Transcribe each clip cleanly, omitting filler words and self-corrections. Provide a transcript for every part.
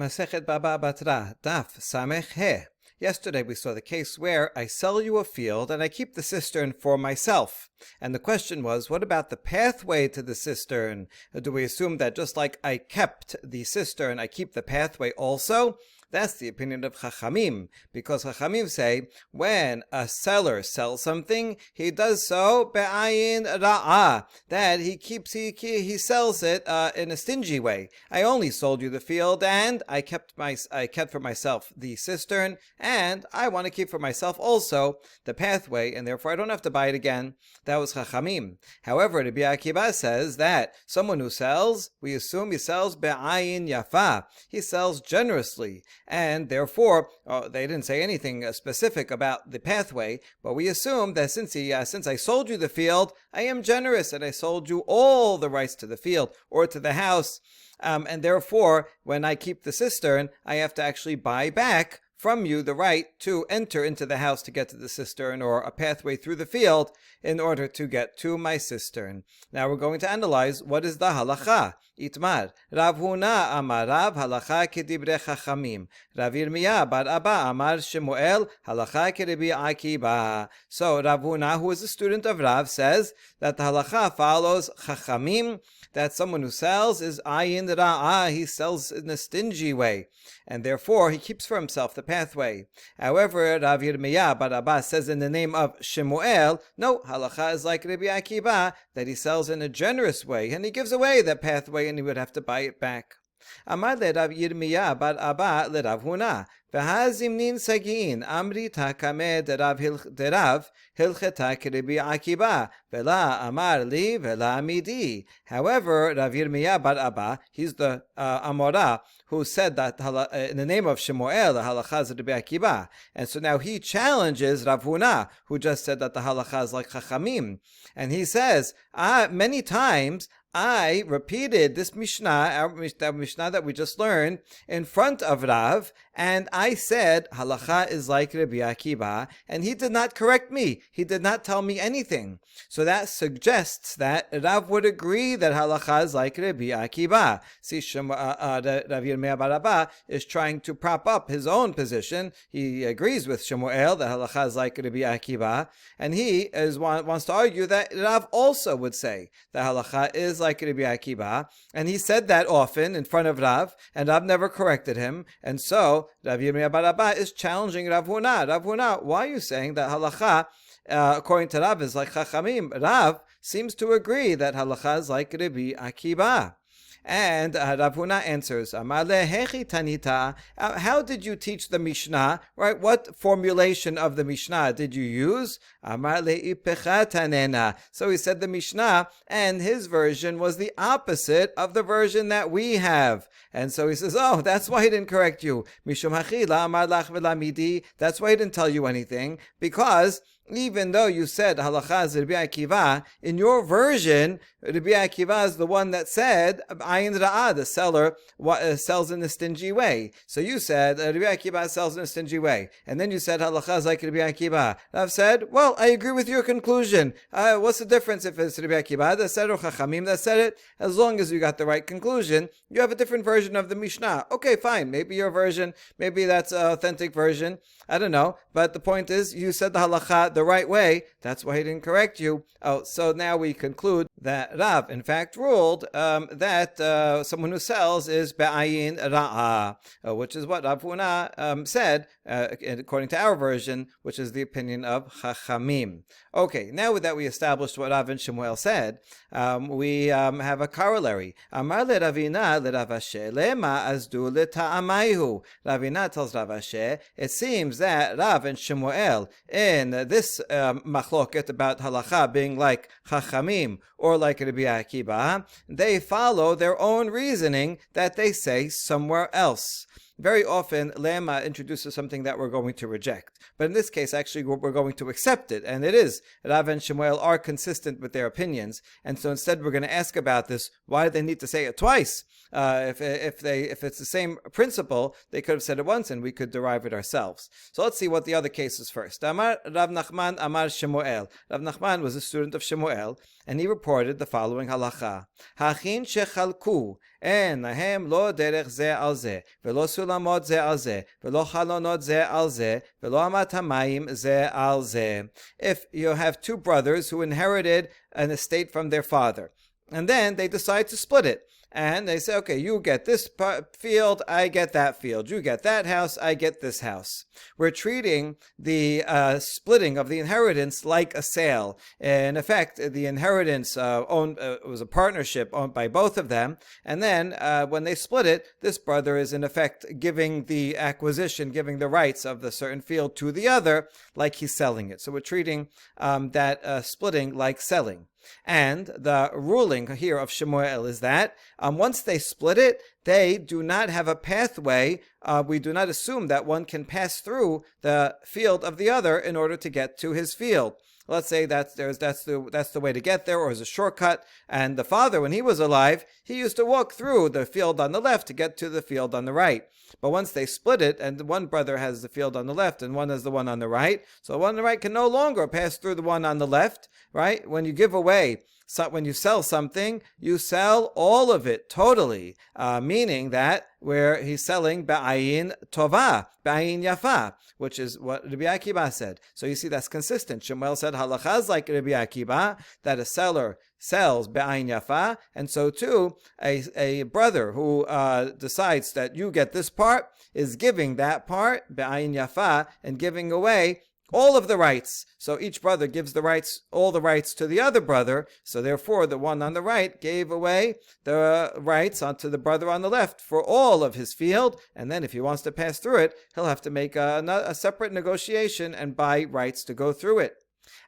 Masechet Baba Batra, Daf Samech He. Yesterday we saw the case where I sell you a field and I keep the cistern for myself. And the question was, what about the pathway to the cistern? Do we assume that just like I kept the cistern, I keep the pathway also? That's the opinion of Chachamim, because Chachamim say when a seller sells something, he does so be'ayin ra'ah, that he sells it in a stingy way. I only sold you the field, and I kept for myself the cistern, and I want to keep for myself also the pathway, and therefore I don't have to buy it again. That was Chachamim. However, Rabbi Akiva says that someone who sells, we assume he sells be'ayin yafa. He sells generously. And therefore, they didn't say anything specific about the pathway, but we assume that since I sold you the field, I am generous and I sold you all the rights to the field or to the house. And therefore, when I keep the cistern, I have to actually buy back from you the right to enter into the house to get to the cistern, or a pathway through the field in order to get to my cistern. Now we're going to analyze what is the halacha. Itmar. Rav Huna amar Rav halacha kedibre chachamim. Rav Yirmiyah bar Abba amar Shemuel halacha kedibre Akiba. So Rav Huna, who is a student of Rav, says that the halacha follows chachamim, that someone who sells is ayin ra'ah, he sells in a stingy way, and therefore he keeps for himself the pathway. However, Rav Yirmiyah bar Abba says in the name of Shemuel, no, halacha is like Rabbi Akiva, that he sells in a generous way, and he gives away that pathway and he would have to buy it back. Amar le Rav Yirmiyah bar Abba le Rav Huna, v'hazimnin sagin amri takame derav hilcheta k'Rabbi Akiba vela amar li vela midi. However, Rav Yirmiyah bar Abba, he's the Amora who said that in the name of Shemuel the halacha is Rabbi Akiba, and so now he challenges Rav Huna, who just said that the halacha is like Chachamim, and he says many times I repeated this Mishnah, the Mishnah that we just learned, in front of Rav, and I said halacha is like Rabbi Akiba, and he did not correct me. He did not tell me anything. So that suggests that Rav would agree that halacha is like Rabbi Akiba. See, Rav Yirmiyah bar Abba is trying to prop up his own position. He agrees with Shemuel that halacha is like Rabbi Akiba, and he wants to argue that Rav also would say that halacha is like Rabbi Akiba, and he said that often in front of Rav, and Rav never corrected him, and so Rav Yirmiyah bar Abba is challenging Rav Huna. Rav Huna, why are you saying that halacha, according to Rav, is like Chachamim? Rav seems to agree that halacha is like Rabbi Akiba. And Rav Huna answers, Amar le hechi tanita, how did you teach the Mishnah? Right? What formulation of the Mishnah did you use? Amar le ipecha tanena. So he said the Mishnah, and his version was the opposite of the version that we have. And so he says, oh, that's why he didn't correct you. Mishum hachila amar lach velamidi. That's why he didn't tell you anything, because even though you said halacha is Rabbi Akiva, in your version, Rabbi Akiva is the one that said ayin ra'ah, the seller sells in a stingy way. So you said Rabbi Akiva sells in a stingy way, and then you said halacha is like Rabbi Akiva. Rav said, well, I agree with your conclusion. What's the difference if it's Rabbi Akiva that said it or Chachamim that said it? As long as you got the right conclusion, you have a different version of the Mishnah. Okay, fine. Maybe your version, maybe that's an authentic version. I don't know. But the point is, you said the halacha the right way. That's why he didn't correct you. Oh, so now we conclude that Rav, in fact, ruled that someone who sells is be'ayin ra'ah, which is what Rav Huna said, according to our version, which is the opinion of Chachamim. Okay, now that we established what Rav and Shemuel said, we have a corollary. Amar le Ravina le Rav Asher lema azdu le ta'amayhu. Ravina tells Rav Asher, it seems that Rav and Shemuel, in this machloket about halacha being like Chachamim or like Rabbi Akiba, they follow their own reasoning that they say somewhere else. Very often, Lema introduces something that we're going to reject. But in this case, actually, we're going to accept it. And it is. Rav and Shemuel are consistent with their opinions. And so instead, we're going to ask about this. Why do they need to say it twice? If it's the same principle, they could have said it once and we could derive it ourselves. So let's see what the other case is first. Amar Rav Nachman Amar Shemuel. Rav Nachman was a student of Shemuel, and he reported the following halacha. Hachin shechalku אין להם לא דרך זה על זה, ולא סולמות זה על זה, ולא חלונות זה על זה, ולא אמת המים זה על זה. If you have two brothers who inherited an estate from their father, and then they decide to split it, and they say, okay, you get this field, I get that field. You get that house, I get this house. We're treating the splitting of the inheritance like a sale. In effect, the inheritance was a partnership owned by both of them. And then when they split it, this brother is in effect giving the acquisition, giving the rights of the certain field to the other, like he's selling it. So we're treating that splitting like selling. And the ruling here of Shemuel is that once they split it, they do not have a pathway. We do not assume that one can pass through the field of the other in order to get to his field. Let's say that's the way to get there, or as a shortcut. And the father, when he was alive, he used to walk through the field on the left to get to the field on the right. But once they split it, and one brother has the field on the left and one has the one on the right, so the one on the right can no longer pass through the one on the left, right? When you give away, when you sell something, you sell all of it totally, meaning that where he's selling ba'ayin tova, ba'ayin yafa, which is what Rabbi Akiva said. So you see that's consistent. Shemuel said halakha is like Rabbi Akiva, that a seller sells be'ayin yafa, and so too a brother who decides that you get this part is giving that part be'ayin yafa and giving away all of the rights. So each brother gives all the rights to the other brother. So therefore, the one on the right gave away the rights onto the brother on the left for all of his field. And then if he wants to pass through it, he'll have to make a separate negotiation and buy rights to go through it.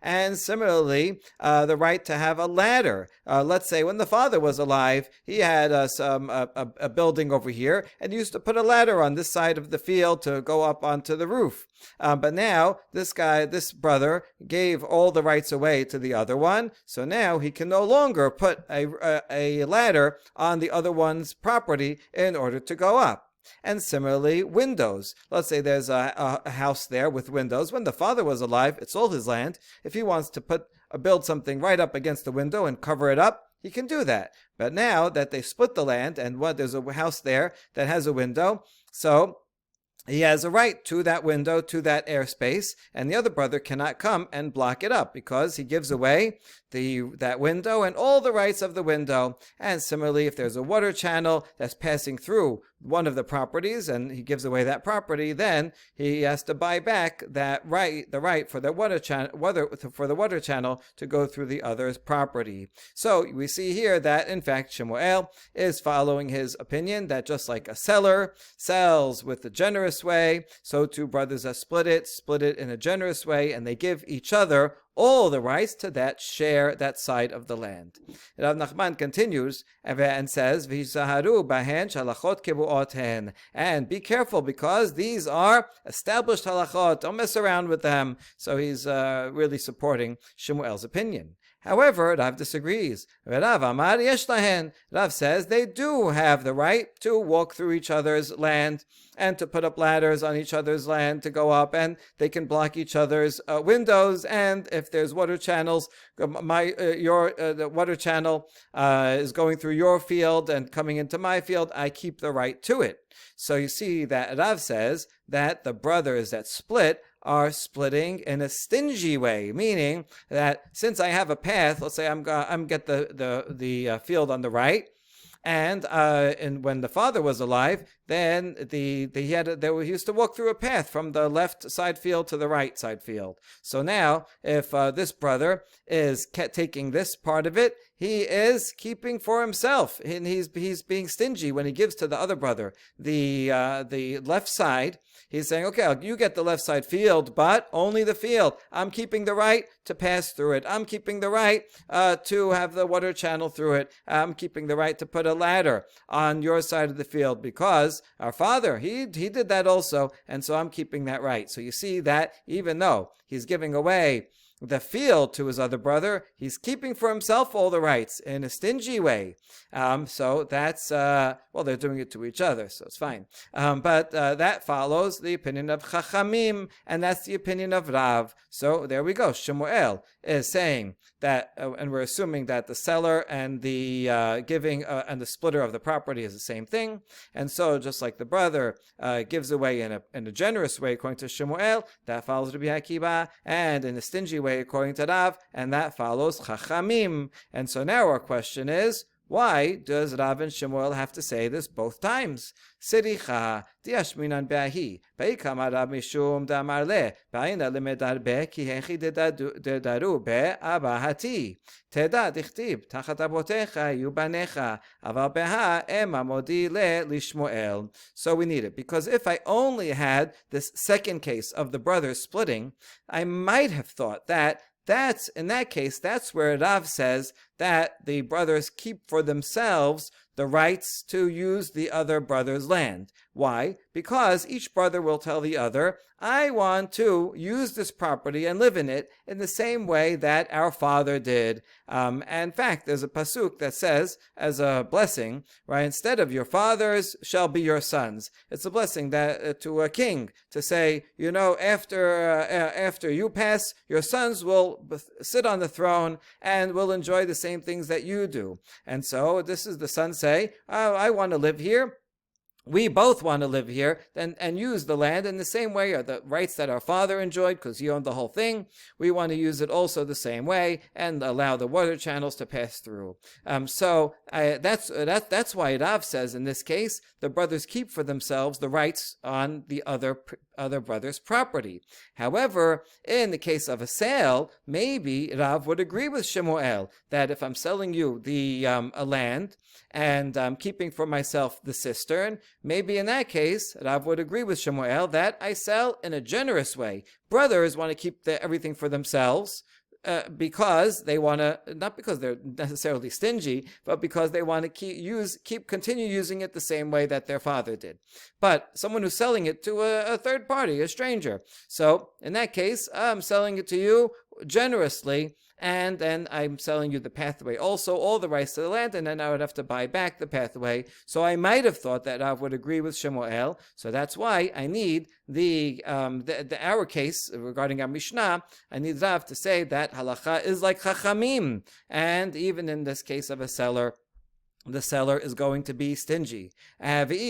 And similarly, the right to have a ladder. Let's say when the father was alive, he had a building over here and used to put a ladder on this side of the field to go up onto the roof. But now this brother gave all the rights away to the other one, so now he can no longer put a ladder on the other one's property in order to go up. And similarly, windows. Let's say there's a house there with windows. When the father was alive, it's all his land. If he wants to build something right up against the window and cover it up, he can do that. But now that they split the land and there's a house there that has a window, so he has a right to that window, to that airspace, and the other brother cannot come and block it up because he gives away that window and all the rights of the window. And similarly, if there's a water channel that's passing through one of the properties and he gives away that property, then he has to buy back the right for the water channel to go through the other's property. So we see here that in fact Shemuel is following his opinion that just like a seller sells with a generous way, so two brothers that split it in a generous way, and they give each other all the rights to that side of the land. Rav Nachman continues and says, "V'hizaharu bahen shalachot kibuot hen," and be careful because these are established halachot. Don't mess around with them. So he's really supporting Shemuel's opinion. However, Rav disagrees. Rav Amar yesh lahen. Rav says they do have the right to walk through each other's land and to put up ladders on each other's land to go up, and they can block each other's windows. And if there's water channels, the water channel is going through your field and coming into my field, I keep the right to it. So you see that Rav says that the brothers that split are splitting in a stingy way, meaning that since I have a path, let's say I'm get the field on the right, and when the father was alive, then he used to walk through a path from the left side field to the right side field. So now, if this brother is taking this part of it, he is keeping for himself, and he's being stingy when he gives to the other brother the left side. He's saying, okay, you get the left side field, but only the field. I'm keeping the right to pass through it. I'm keeping the right to have the water channel through it. I'm keeping the right to put a ladder on your side of the field because our father, he did that also, and so I'm keeping that right. So you see that even though he's giving away the field to his other brother, he's keeping for himself all the rights in a stingy way. So that's, well, they're doing it to each other, so it's fine. But that follows the opinion of Chachamim, and that's the opinion of Rav. So there we go. Shemuel is saying that, and we're assuming that the seller and the giving and the splitter of the property is the same thing. And so just like the brother gives away in a generous way according to Shemuel, that follows Rabbi Akiva, and in a stingy way according to Rav, and that follows Chachamim. And so now our question is, why does Rav and Shemuel have to say this both times? Siricha diashminan be'ahi be'ikama Rav mishum damar le be'ina lemedar be ki hechi dedaru be abahati teda dichtib tachat abotecha yubanecha aval beha ema modi le lishmuel. So we need it, because if I only had this second case of the brothers splitting, I might have thought that in that case, that's where Rav says that the brothers keep for themselves the rights to use the other brother's land. Why? Because each brother will tell the other, I want to use this property and live in it in the same way that our father did. And in fact, there's a pasuk that says, as a blessing, right, instead of your fathers shall be your sons. It's a blessing that to a king to say, after you pass, your sons will sit on the throne and will enjoy the same things that you do. And so this is the sons say, oh, I want to live here. We both want to live here and use the land in the same way, or the rights that our father enjoyed because he owned the whole thing. We want to use it also the same way and allow the water channels to pass through. So that's why Rav says in this case the brothers keep for themselves the rights on the other brother's property. However, in the case of a sale, maybe Rav would agree with Shemuel that if I'm selling you the a land and I'm keeping for myself the cistern, maybe in that case, Rav would agree with Shemuel that I sell in a generous way. Brothers want to keep everything for themselves because they want to, not because they're necessarily stingy, but because they want to continue using it the same way that their father did. But someone who's selling it to a third party, a stranger. So in that case, I'm selling it to you generously, and then I'm selling you the pathway also, all the rights to the land, and then I would have to buy back the pathway. So I might have thought that Rav would agree with Shemuel. So that's why I need our case regarding our Mishnah. I need Rav to say that halacha is like Chachamim, and even in this case of a seller, the seller is going to be stingy. And if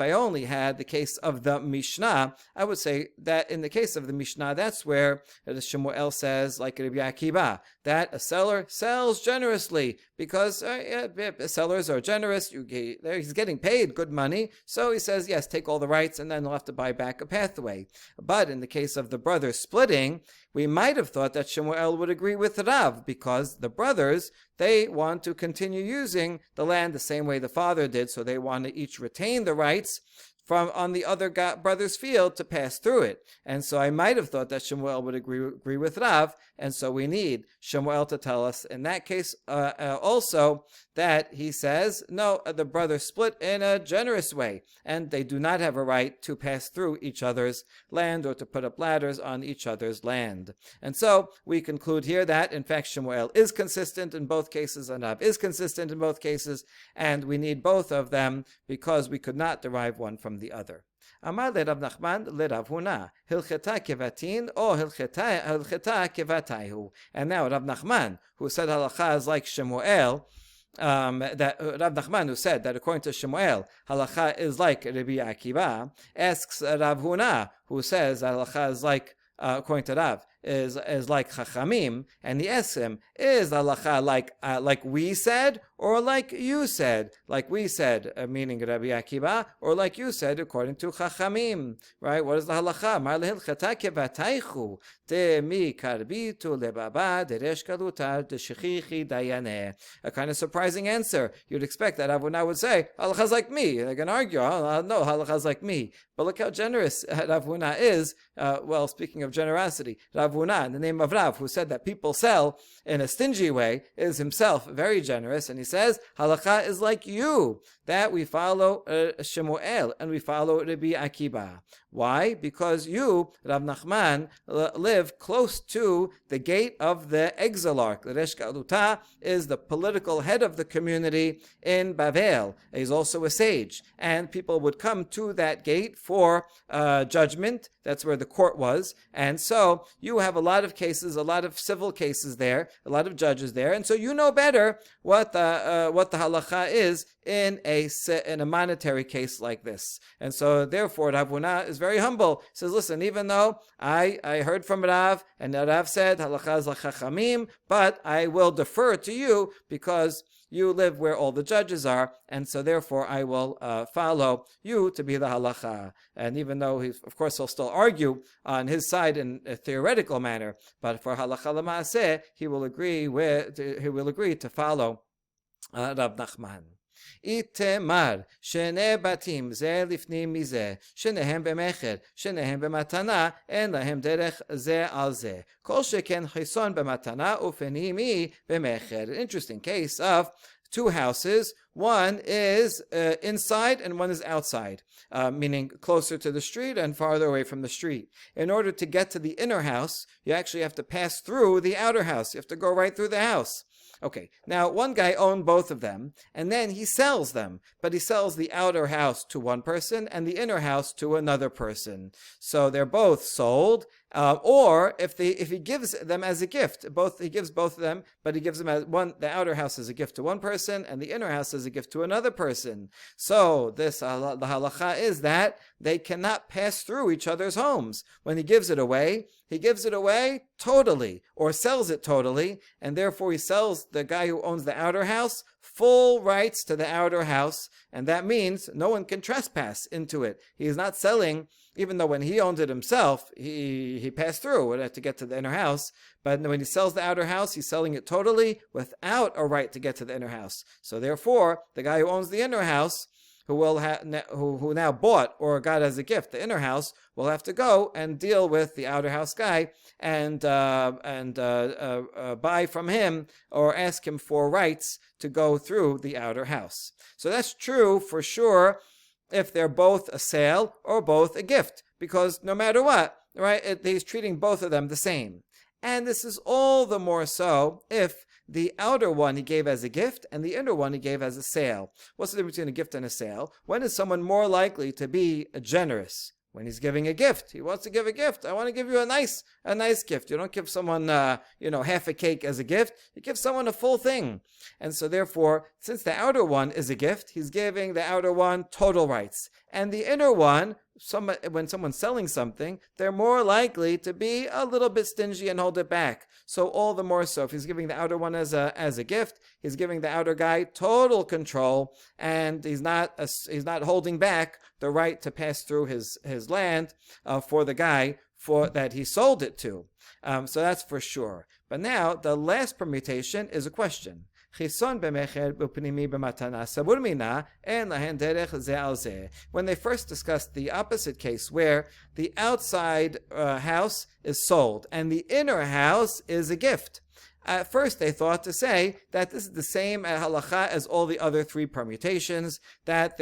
I only had the case of the Mishnah, I would say that in the case of the Mishnah, that's where the Shemuel says, like Rabbi Akiva, that a seller sells generously because sellers are generous. He's getting paid good money, so he says, yes, take all the rights, and then he'll have to buy back a pathway. But in the case of the brothers splitting, we might have thought that Shemuel would agree with Rav, because the brothers, they want to continue using the land the same way the father did, so they want to each retain the rights from on the other brother's field to pass through it. And so I might have thought that Shemuel would agree with Rav, and so we need Shemuel to tell us in that case also that he says, no, the brothers split in a generous way, and they do not have a right to pass through each other's land or to put up ladders on each other's land. And so we conclude here that, in fact, Shemuel is consistent in both cases, and Rav is consistent in both cases, and we need both of them because we could not derive one from the other. Amar le Rav Nachman le Rav Huna, hilcheta kevatin or hilcheta kevataihu. And now Rav Nachman, who said halacha is like Shemuel, that Rav Nachman, who said that according to Shemuel, halacha is like Rabbi Akiva, asks Rav Huna, who says halacha is like, according to Rav, is like Chachamim, and he asks him, is halacha like we said, or like you said? Like we said, meaning Rabbi Akiva, or like you said, according to Chachamim, right? What is the halacha? Mar lehilchata kevataichu de mi karbitu lebaba deresh kalutar de shechichi dayaneh. A kind of surprising answer. You'd expect that Rav Huna would say, halacha is like me. They're going to argue, no, halacha is like me. But look how generous Rav Huna is. Well, speaking of generosity, Rav Rav Huna, in the name of Rav, who said that people sell in a stingy way, is himself very generous, and he says, halacha is like you, that we follow Shemuel, and we follow Rabbi Akiba. Why? Because you, Rav Nachman, live close to the gate of the exilarch. The Resh Galuta is the political head of the community in Bavel. He's also a sage, and people would come to that gate for judgment. That's where the court was, and so you have a lot of cases, a lot of civil cases there, a lot of judges there, and so you know better what the halacha is in a monetary case like this. And so therefore Rav Huna is very humble. He says, listen, even though I heard from Rav, and Rav said halacha is like chachamim, but I will defer to you because you live where all the judges are, and so therefore I will follow you to be the halacha. And even though of course he'll still argue on his side in a theoretical manner, but for halacha l'maaseh he will agree to follow Rav Nachman. איתמר שני בתים זה לפנים מזה, שניהם במכר, שניהם במתנה, אין להם דרך זה על זה. כל שכן חיסון במתנה ופנימי במכר. An interesting case of two houses. One is inside and one is outside, meaning closer to the street and farther away from the street. In order to get to the inner house, you actually have to pass through the outer house. You have to go right through the house. Okay, now one guy owned both of them, and then he sells them, but he sells the outer house to one person and the inner house to another person. So they're both sold, or if he gives them as a gift, he gives both of them, but he gives them the outer house as a gift to one person and the inner house as a gift to another person. So the halacha is that they cannot pass through each other's homes. When he gives it away totally, or sells it totally, and therefore he sells the guy who owns the outer house full rights to the outer house, and that means no one can trespass into it. He is not selling, even though when he owned it himself, he passed through to get to the inner house, but when he sells the outer house, he's selling it totally without a right to get to the inner house. So therefore, the guy who owns the inner house, who now bought or got as a gift the inner house, will have to go and deal with the outer house guy and buy from him or ask him for rights to go through the outer house. So that's true for sure if they're both a sale or both a gift, because no matter what, right, he's treating both of them the same. And this is all the more so if the outer one he gave as a gift and the inner one he gave as a sale. What's the difference between a gift and a sale? When is someone more likely to be generous? When he's giving a gift. He wants to give a gift. I want to give you a nice gift. You don't give someone, half a cake as a gift. You give someone a full thing. And so therefore, since the outer one is a gift, he's giving the outer one total rights. And the inner one, when someone's selling something, they're more likely to be a little bit stingy and hold it back. So all the more so, if he's giving the outer one as a gift, he's giving the outer guy total control, and he's not holding back the right to pass through his land for the guy that he sold it to. So that's for sure. But now the last permutation is a question. When they first discussed the opposite case, where the outside house is sold and the inner house is a gift. At first they thought to say that this is the same halacha as all the other three permutations, that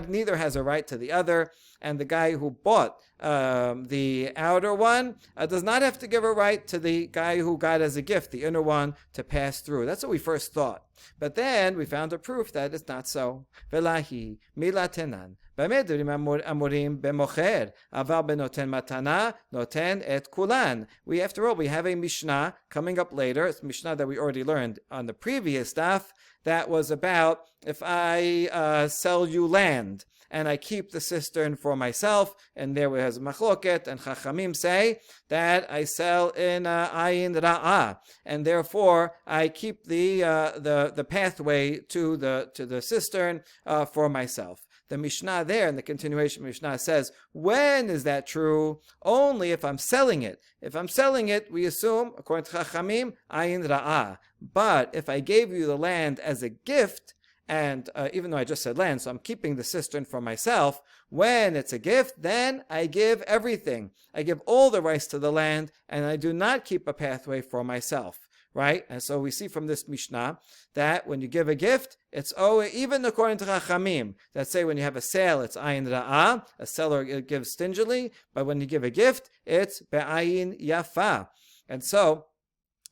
neither has a right to the other, and the guy who bought the outer one does not have to give a right to the guy who got as a gift the inner one to pass through. That's what we first thought. But then we found a proof that it's not so. Velahi milatenan. We, after all, we have a Mishnah coming up later. It's a Mishnah that we already learned on the previous stuff that was about if I sell you land and I keep the cistern for myself, and there has machloket, and Chachamim say that I sell in ayin ra'ah, and therefore I keep the pathway to the cistern for myself. The Mishnah there, in the continuation Mishnah, says, when is that true? Only if I'm selling it. If I'm selling it, we assume, according to Chachamim, ayin ra'ah. But if I gave you the land as a gift, and even though I just said land, so I'm keeping the cistern for myself. When it's a gift, then I give everything. I give all the rights to the land, and I do not keep a pathway for myself. Right? And so we see from this Mishnah that when you give a gift, it's even according to Chachamim, that say when you have a sale, it's ayin ra'ah, a seller gives stingily, but when you give a gift, it's be'ayin yafa. And so,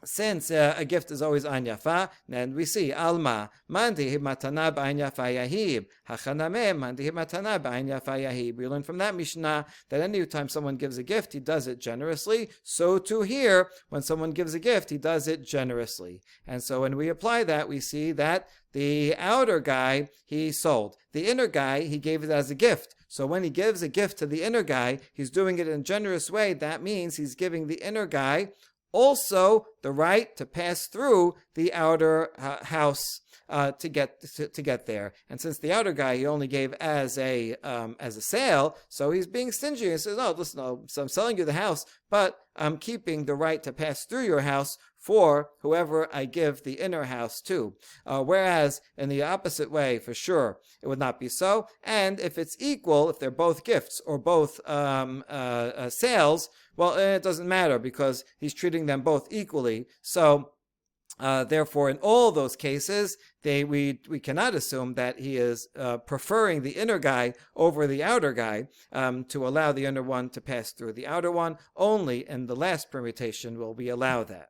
since a gift is always ayin yafa, then we see alma mandi matana b'ayin yafa yahib hachaname mandi matana b'ayin yafa yahib. We learn from that Mishnah that any time someone gives a gift, he does it generously. So too here, when someone gives a gift, he does it generously. And so when we apply that, we see that the outer guy he sold, the inner guy he gave it as a gift. So when he gives a gift to the inner guy, he's doing it in a generous way. That means he's giving the inner guy also the right to pass through the outer house to get there. And since the outer guy he only gave as a sale, so he's being stingy and says, "Oh, listen, so I'm selling you the house, but I'm keeping the right to pass through your house for whoever I give the inner house to." Whereas in the opposite way, for sure, it would not be so. And if it's equal, if they're both gifts or both sales, well, it doesn't matter because he's treating them both equally. So therefore, in all those cases, we cannot assume that he is preferring the inner guy over the outer guy to allow the inner one to pass through the outer one. Only in the last permutation will we allow that.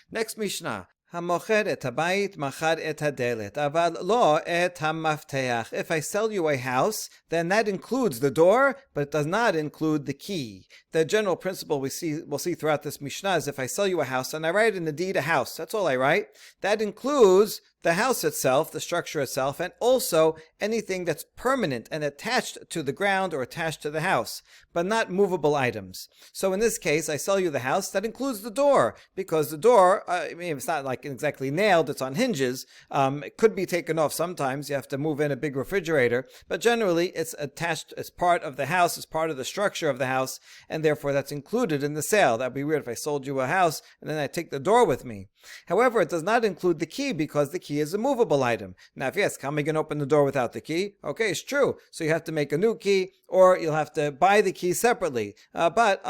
Next Mishnah. המוכר את הבית מכר את הדלת, אבל לא את המפתח. If I sell you a house, then that includes the door, but it does not include the key. The general principle we'll see throughout this Mishnah is if I sell you a house and I write in the deed a house, that's all I write, that includes the house itself, the structure itself, and also anything that's permanent and attached to the ground or attached to the house, but not movable items. So in this case, I sell you the house, that includes the door, because the door, it's not like exactly nailed, it's on hinges. It could be taken off sometimes, you have to move in a big refrigerator, but generally it's attached as part of the house, as part of the structure of the house, and therefore that's included in the sale. That'd be weird if I sold you a house and then I take the door with me. However, it does not include the key because the key is a movable item. Now, if yes, how am I going to open the door without the key? Okay, it's true. So you have to make a new key or you'll have to buy the key separately. But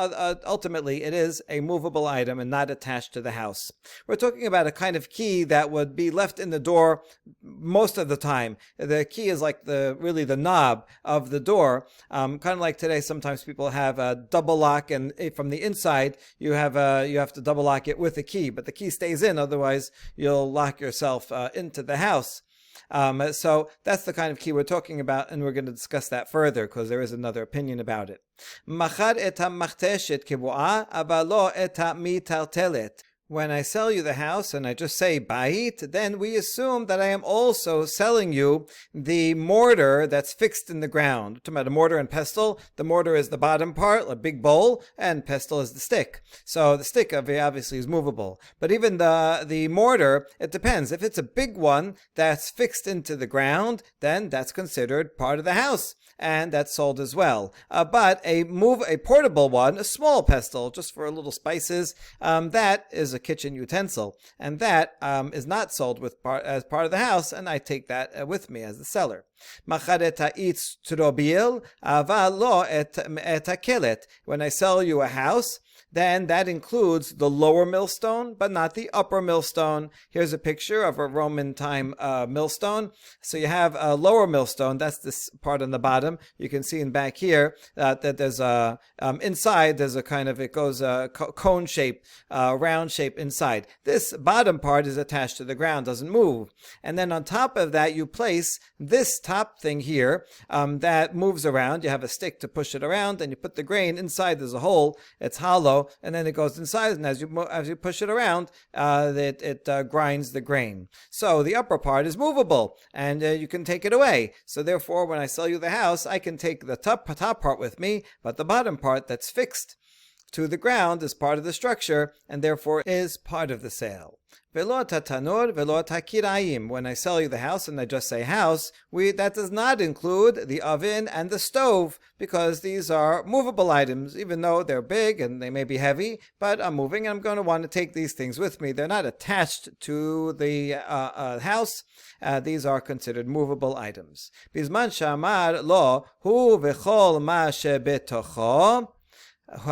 ultimately, it is a movable item and not attached to the house. We're talking about a kind of key that would be left in the door most of the time. The key is like really the knob of the door. Kind of like today, sometimes people have a double lock, and from the inside, you have to double lock it with a key, but the key stays in. Otherwise, you'll lock yourself into the house. So that's the kind of key we're talking about, and we're going to discuss that further because there is another opinion about it. Machar et ha-machteshet kibu'a, aber lo et ha-mitartelet. When I sell you the house and I just say bait, then we assume that I am also selling you the mortar that's fixed in the ground. We're talking about a mortar and pestle. The mortar is the bottom part, a big bowl, and pestle is the stick. So the stick obviously is movable. But even the mortar, it depends. If it's a big one that's fixed into the ground, then that's considered part of the house, and that's sold as well. But a portable one, a small pestle, just for little spices, that is a kitchen utensil, and that is not sold as part of the house, and I take that with me as the seller. When I sell you a house, then that includes the lower millstone, but not the upper millstone. Here's a picture of a Roman time millstone. So you have a lower millstone, that's this part on the bottom. You can see in back here that there's a, inside there's a kind of, it goes a cone shape, round shape inside. This bottom part is attached to the ground, doesn't move. And then on top of that, you place this top thing here that moves around. You have a stick to push it around, and you put the grain inside. There's a hole, it's hollow, and then it goes inside, and as you push it around, it grinds the grain. So the upper part is movable, and you can take it away. So therefore, when I sell you the house, I can take the top part with me, but the bottom part that's fixed to the ground is part of the structure, and therefore is part of the sale. Velo tatanur, velo takirayim. When I sell you the house and I just say house, that does not include the oven and the stove, because these are movable items, even though they're big and they may be heavy, but I'm moving and I'm going to want to take these things with me. They're not attached to the house. These are considered movable items. Bizman shamar lo hu v'chol ma shebetocho. If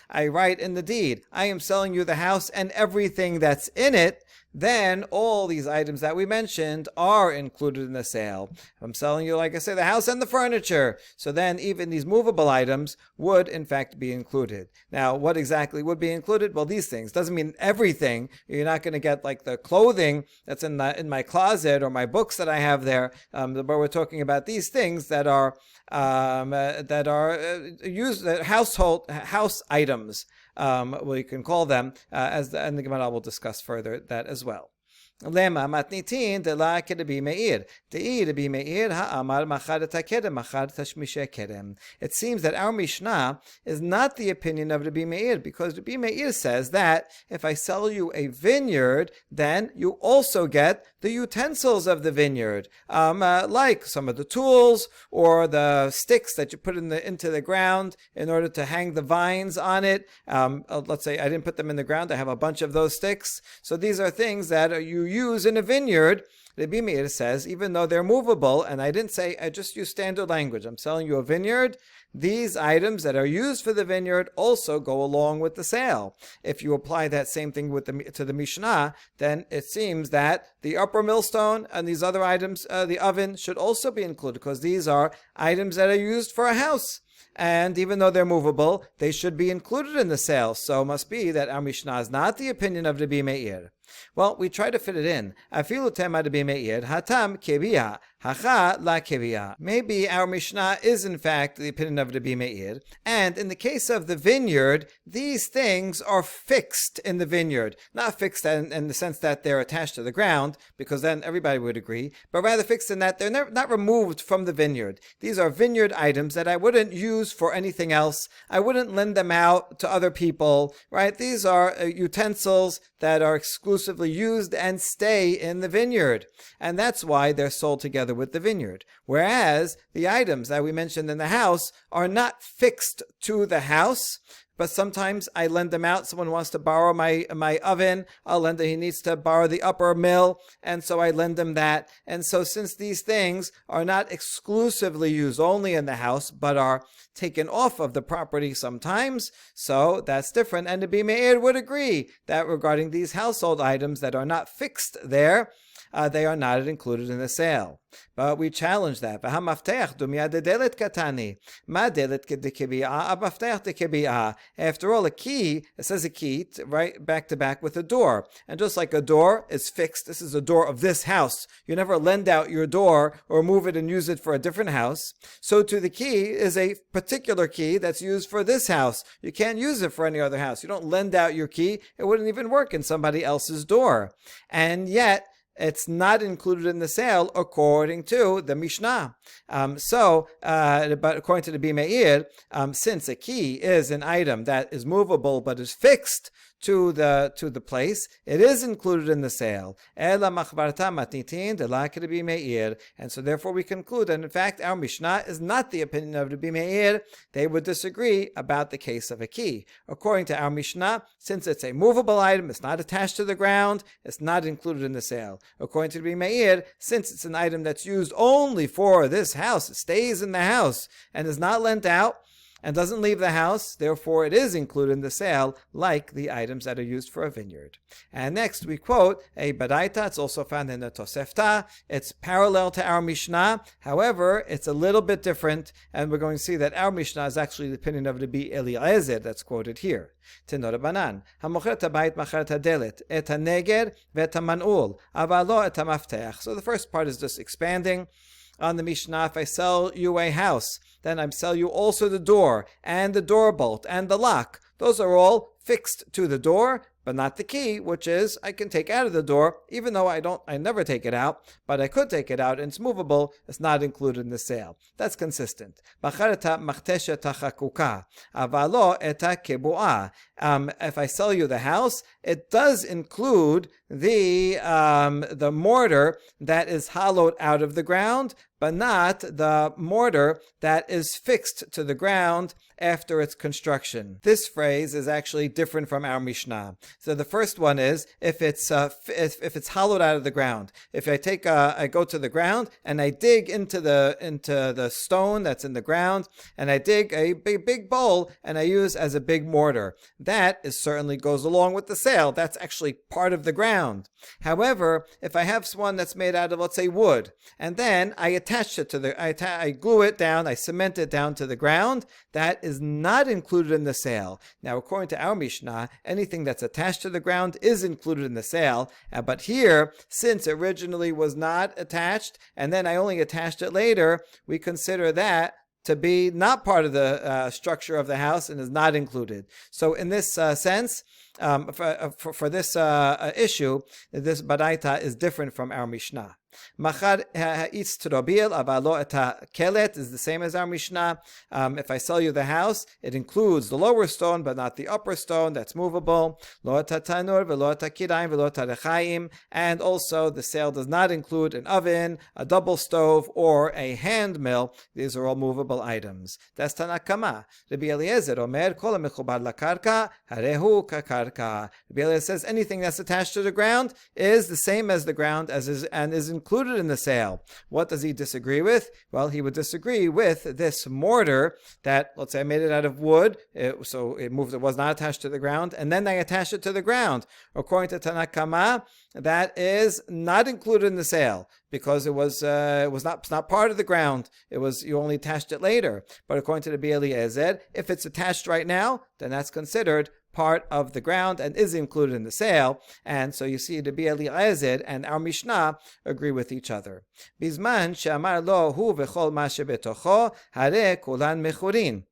I write in the deed, I am selling you the house and everything that's in it, then all these items that we mentioned are included in the sale. I'm selling you, like I say, the house and the furniture. So then even these movable items would in fact be included. Now, what exactly would be included? Well, these things. Doesn't mean everything. You're not going to get like the clothing that's in my closet or my books that I have there. But we're talking about these things that are used, house items. You can call them, and the Gemara will discuss further that as well. Lema matnitin de la kedebi meir. De'i debi meir ha'amar machad takedem machad tashmishe kedem. It seems that our Mishnah is not the opinion of Rabbi Meir, because Rabbi Meir says that if I sell you a vineyard, then you also get the utensils of the vineyard, like some of the tools or the sticks that you put into the ground in order to hang the vines on it. Let's say I didn't put them in the ground. I have a bunch of those sticks. So these are things that you use in a vineyard. Rabbi Meir says, even though they're movable, and I didn't say, I just use standard language, I'm selling you a vineyard, these items that are used for the vineyard also go along with the sale. If you apply that same thing to the Mishnah, then it seems that the upper millstone and these other items, the oven, should also be included, because these are items that are used for a house. And even though they're movable, they should be included in the sale. So it must be that our Mishnah is not the opinion of Rabbi Meir. Well, we try to fit it in. Afilu tema Rabbi Meir, hatam kebia, hacha la kebia. Maybe our Mishnah is in fact the opinion of Rabbi Meir. And in the case of the vineyard, these things are fixed in the vineyard. Not fixed in the sense that they're attached to the ground, because then everybody would agree, but rather fixed in that they're not removed from the vineyard. These are vineyard items that I wouldn't use for anything else. I wouldn't lend them out to other people, right? These are utensils that are exclusively used and stay in the vineyard. And that's why they're sold together with the vineyard. Whereas the items that we mentioned in the house are not fixed to the house, but sometimes I lend them out. Someone wants to borrow my oven. I'll lend him. He needs to borrow the upper mill, and so I lend him that. And so since these things are not exclusively used only in the house, but are taken off of the property sometimes, so that's different. And Rabbi Meir would agree that regarding these household items that are not fixed there, they are not included in the sale. But we challenge that. After all, a key, it says a key, right back to back with a door. And just like a door is fixed, this is a door of this house. You never lend out your door or move it and use it for a different house. So too, the key is a particular key that's used for this house. You can't use it for any other house. You don't lend out your key. It wouldn't even work in somebody else's door. And yet, it's not included in the sale according to the Mishnah. But according to the Rabbi Meir, since a key is an item that is movable but is fixed to the place, it is included in the sale. And so therefore we conclude that in fact our Mishnah is not the opinion of Rabbi Meir. They would disagree about the case of a key. According to our Mishnah, since it's a movable item, it's not attached to the ground, it's not included in the sale. According to Rabbi Meir, since it's an item that's used only for this house, it stays in the house and is not lent out, and doesn't leave the house, therefore it is included in the sale, like the items that are used for a vineyard. And next we quote a Baraita. It's also found in the Tosefta. It's parallel to our Mishnah. However, it's a little bit different, and we're going to see that our Mishnah is actually the opinion of Rabbi Eliezer that's quoted here. Tenor Banan, Hamocher tabayit macher tadelet, et haneger vet hamanul, aval lo et hamaftech. So the first part is just expanding on the Mishnah. If I sell you a house, then I sell you also the door and the door bolt and the lock. Those are all fixed to the door, but not the key, which is I can take out of the door, even though I never take it out, but I could take it out and it's movable. It's not included in the sale. That's consistent. If I sell you the house, it does include the mortar that is hollowed out of the ground, but not the mortar that is fixed to the ground after its construction. This phrase is actually different from our Mishnah. So the first one is if it's hollowed out of the ground. If I go to the ground and I dig into the stone that's in the ground, and I dig a big bowl and I use as a big mortar, that certainly goes along with the sale. That's actually part of the ground. However, if I have one that's made out of, let's say, wood, and then I attach it to I glue it down, I cement it down to the ground, that is not included in the sale. Now, according to our Mishnah, anything that's attached to the ground is included in the sale. But here, since originally was not attached, and then I only attached it later, we consider that to be not part of the structure of the house and is not included. So in this sense, for this issue, this baraita is different from our Mishnah. Machar ha'itz trobil avalo et kelet is the same as our Mishnah. If I sell you the house, it includes the lower stone but not the upper stone that's movable. Lo et tanur velo et kirayim velo et rechaim, and also the sale does not include an oven, a double stove, or a hand mill. These are all movable items. That's Tanakama. Rabbi Eliezer omer kol mechubar lakarka harehu kakarka. Rabbi Eliezer says anything that's attached to the ground is the same as the ground and is included in the sale. What does he disagree with? Well, he would disagree with this mortar that, let's say I made it out of wood, so it was not attached to the ground, and then I attached it to the ground. According to Tanakama, that is not included in the sale because it was not part of the ground. You only attached it later. But according to the Rabbi Eliezer, if it's attached right now, then that's considered part of the ground and is included in the sale. And so you see the Rabbi Eliezer and our Mishnah agree with each other. Bizman she'amar lo hu v'chol ma shebetocho hare kulan mechurin.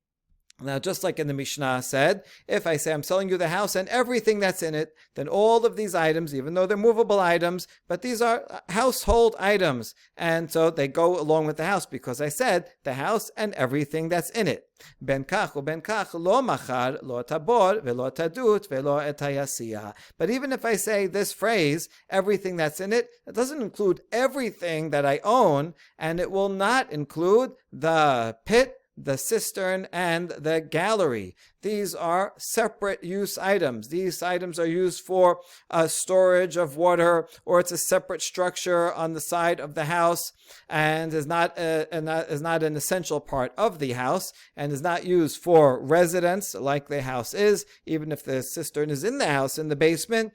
Now, just like in the Mishnah said, if I say I'm selling you the house and everything that's in it, then all of these items, even though they're movable items, but these are household items, and so they go along with the house because I said the house and everything that's in it. Ben kach uben kach lo machar lo tabor velo tadut velo etayasiya. But even if I say this phrase, everything that's in it, it doesn't include everything that I own, and it will not include the pit, the cistern, and the gallery. These are separate use items. These items are used for storage of water, or it's a separate structure on the side of the house, and is not an essential part of the house, and is not used for residence like the house is, even if the cistern is in the house in the basement.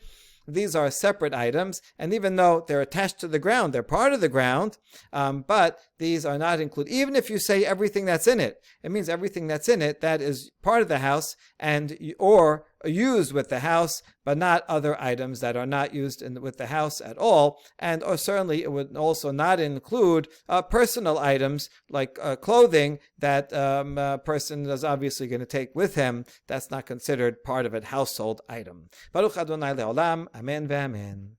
These are separate items, and even though they're attached to the ground, they're part of the ground, but these are not included. Even if you say everything that's in it, it means everything that's in it that is part of the house or used with the house, but not other items that are not used with the house at all. And or certainly it would also not include personal items like clothing that a person is obviously going to take with him. That's not considered part of a household item. Baruch Adonai Le'olam. Amen ve'amen.